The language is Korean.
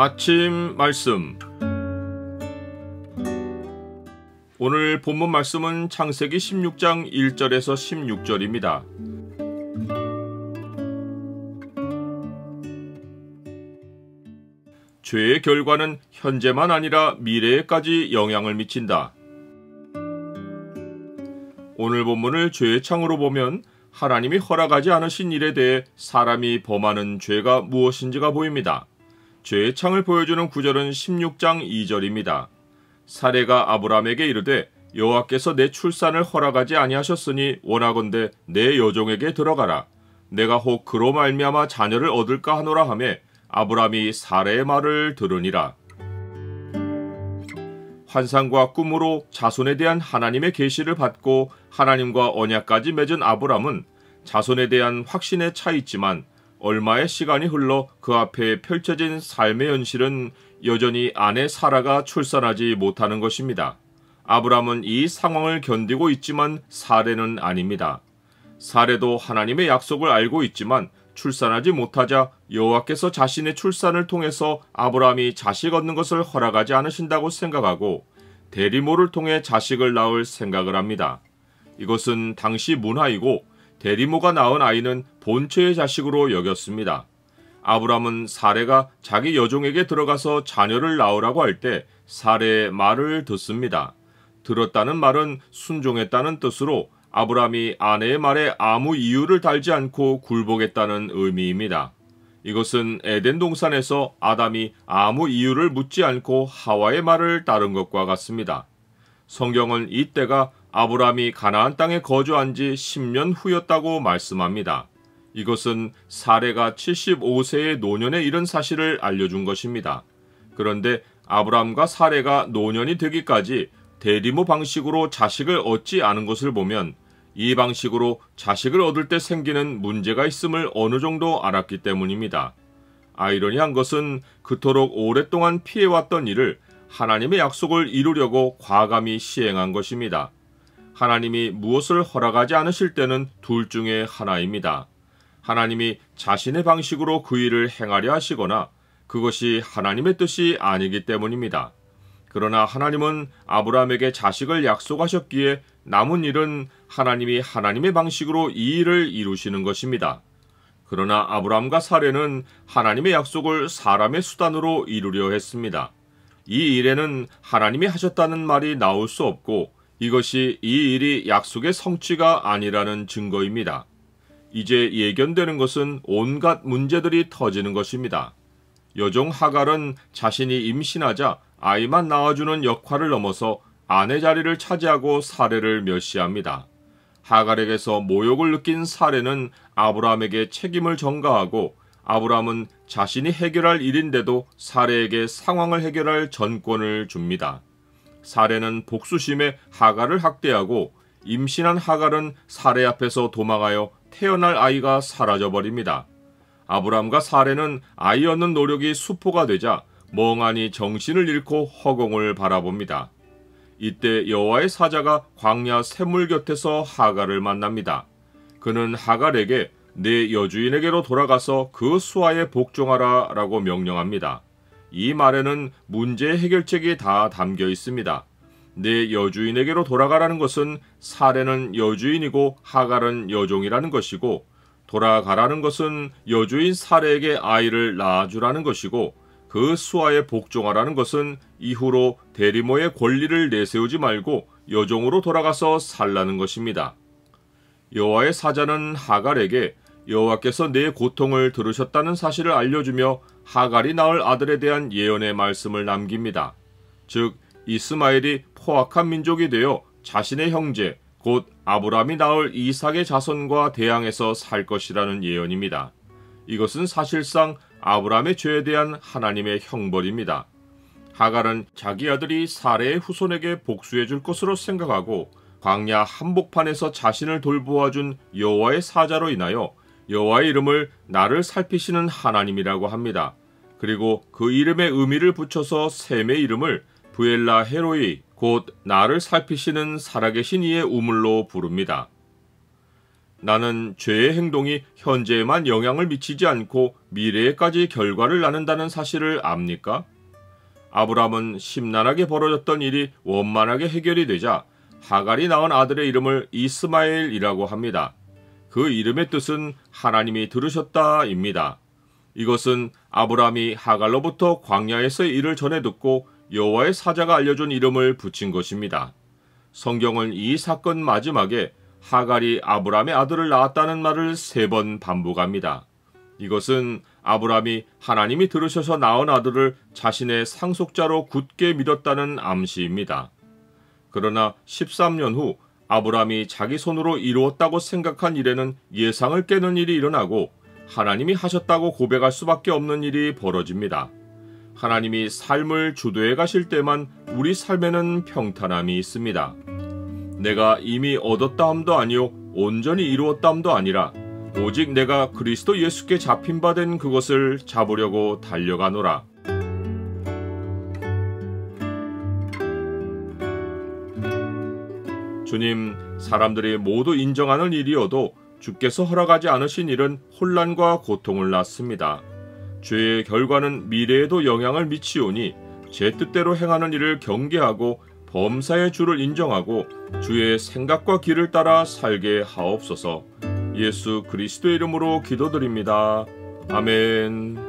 아침 말씀. 오늘 본문 말씀은 창세기 16장 1절에서 16절입니다. 죄의 결과는 현재만 아니라 미래에까지 영향을 미친다. 오늘 본문을 죄의 창으로 보면 하나님이 허락하지 않으신 일에 대해 사람이 범하는 죄가 무엇인지가 보입니다. 죄의 창을 보여주는 구절은 16장 2절입니다. 사레가 아브람에게 이르되 여호와께서 내 출산을 허락하지 아니하셨으니 원하건대 내 여종에게 들어가라. 내가 혹 그로 말미암아 자녀를 얻을까 하노라 하매 아브람이 사레의 말을 들으니라. 환상과 꿈으로 자손에 대한 하나님의 계시를 받고 하나님과 언약까지 맺은 아브람은 자손에 대한 확신에 차 있지만 얼마의 시간이 흘러 그 앞에 펼쳐진 삶의 현실은 여전히 아내 사라가 출산하지 못하는 것입니다. 아브람은 이 상황을 견디고 있지만 사레는 아닙니다. 사레도 하나님의 약속을 알고 있지만 출산하지 못하자 여호와께서 자신의 출산을 통해서 아브람이 자식 얻는 것을 허락하지 않으신다고 생각하고 대리모를 통해 자식을 낳을 생각을 합니다. 이것은 당시 문화이고 대리모가 낳은 아이는 본처의 자식으로 여겼습니다. 아브람은 사레가 자기 여종에게 들어가서 자녀를 낳으라고 할 때 사레의 말을 듣습니다. 들었다는 말은 순종했다는 뜻으로 아브람이 아내의 말에 아무 이유를 달지 않고 굴복했다는 의미입니다. 이것은 에덴 동산에서 아담이 아무 이유를 묻지 않고 하와의 말을 따른 것과 같습니다. 성경은 이때가 아브람이 가나안 땅에 거주한 지 10년 후였다고 말씀합니다. 이것은 사레가 75세의 노년에 이른 사실을 알려준 것입니다. 그런데 아브람과 사레가 노년이 되기까지 대리모 방식으로 자식을 얻지 않은 것을 보면 이 방식으로 자식을 얻을 때 생기는 문제가 있음을 어느 정도 알았기 때문입니다. 아이러니한 것은 그토록 오랫동안 피해왔던 일을 하나님의 약속을 이루려고 과감히 시행한 것입니다. 하나님이 무엇을 허락하지 않으실 때는 둘 중에 하나입니다. 하나님이 자신의 방식으로 그 일을 행하려 하시거나 그것이 하나님의 뜻이 아니기 때문입니다. 그러나 하나님은 아브람에게 자식을 약속하셨기에 남은 일은 하나님이 하나님의 방식으로 이 일을 이루시는 것입니다. 그러나 아브람과 사레는 하나님의 약속을 사람의 수단으로 이루려 했습니다. 이 일에는 하나님이 하셨다는 말이 나올 수 없고 이것이 이 일이 약속의 성취가 아니라는 증거입니다. 이제 예견되는 것은 온갖 문제들이 터지는 것입니다. 여종 하갈은 자신이 임신하자 아이만 낳아주는 역할을 넘어서 아내 자리를 차지하고 사레를 멸시합니다. 하갈에게서 모욕을 느낀 사레는 아브람에게 책임을 전가하고 아브람은 자신이 해결할 일인데도 사레에게 상황을 해결할 전권을 줍니다. 사레는 복수심에 하갈을 학대하고 임신한 하갈은 사레 앞에서 도망하여 태어날 아이가 사라져버립니다. 아브람과 사레는 아이 얻는 노력이 수포가 되자 멍하니 정신을 잃고 허공을 바라봅니다. 이때 여호와의 사자가 광야 샘물 곁에서 하갈을 만납니다. 그는 하갈에게 내 여주인에게로 돌아가서 그 수하에 복종하라 라고 명령합니다. 이 말에는 문제의 해결책이 다 담겨 있습니다. 내 여주인에게로 돌아가라는 것은 사레는 여주인이고 하갈은 여종이라는 것이고 돌아가라는 것은 여주인 사레에게 아이를 낳아주라는 것이고 그 수하에 복종하라는 것은 이후로 대리모의 권리를 내세우지 말고 여종으로 돌아가서 살라는 것입니다. 여호와의 사자는 하갈에게 여호와께서 내 고통을 들으셨다는 사실을 알려주며 하갈이 낳을 아들에 대한 예언의 말씀을 남깁니다. 즉 이스마엘이 포악한 민족이 되어 자신의 형제 곧 아브람이 낳을 이삭의 자손과 대항해서 살 것이라는 예언입니다. 이것은 사실상 아브람의 죄에 대한 하나님의 형벌입니다. 하갈은 자기 아들이 사레의 후손에게 복수해 줄 것으로 생각하고 광야 한복판에서 자신을 돌보아준 여호와의 사자로 인하여 여호와의 이름을 나를 살피시는 하나님이라고 합니다. 그리고 그 이름의 의미를 붙여서 셈의 이름을 브엘라 헤로이 곧 나를 살피시는 살아계신 이의 우물로 부릅니다. 나는 죄의 행동이 현재에만 영향을 미치지 않고 미래에까지 결과를 낳는다는 사실을 압니까? 아브라함은 심란하게 벌어졌던 일이 원만하게 해결이 되자 하갈이 낳은 아들의 이름을 이스마엘이라고 합니다. 그 이름의 뜻은 하나님이 들으셨다입니다. 이것은 아브라함이 하갈로부터 광야에서의 일을 전해 듣고 여호와의 사자가 알려준 이름을 붙인 것입니다. 성경은 이 사건 마지막에 하갈이 아브라함의 아들을 낳았다는 말을 3번 반복합니다. 이것은 아브라함이 하나님이 들으셔서 낳은 아들을 자신의 상속자로 굳게 믿었다는 암시입니다. 그러나 13년 후 아브라함이 자기 손으로 이루었다고 생각한 일에는 예상을 깨는 일이 일어나고 하나님이 하셨다고 고백할 수밖에 없는 일이 벌어집니다. 하나님이 삶을 주도해 가실 때만 우리 삶에는 평탄함이 있습니다. 내가 이미 얻었다 함도 아니요 온전히 이루었다 함도 아니라 오직 내가 그리스도 예수께 잡힌 바 된 그것을 잡으려고 달려가노라. 주님, 사람들이 모두 인정하는 일이어도 주께서 허락하지 않으신 일은 혼란과 고통을 낳습니다. 죄의 결과는 미래에도 영향을 미치오니 제 뜻대로 행하는 일을 경계하고 범사의 주를 인정하고 주의 생각과 길을 따라 살게 하옵소서. 예수 그리스도의 이름으로 기도드립니다. 아멘.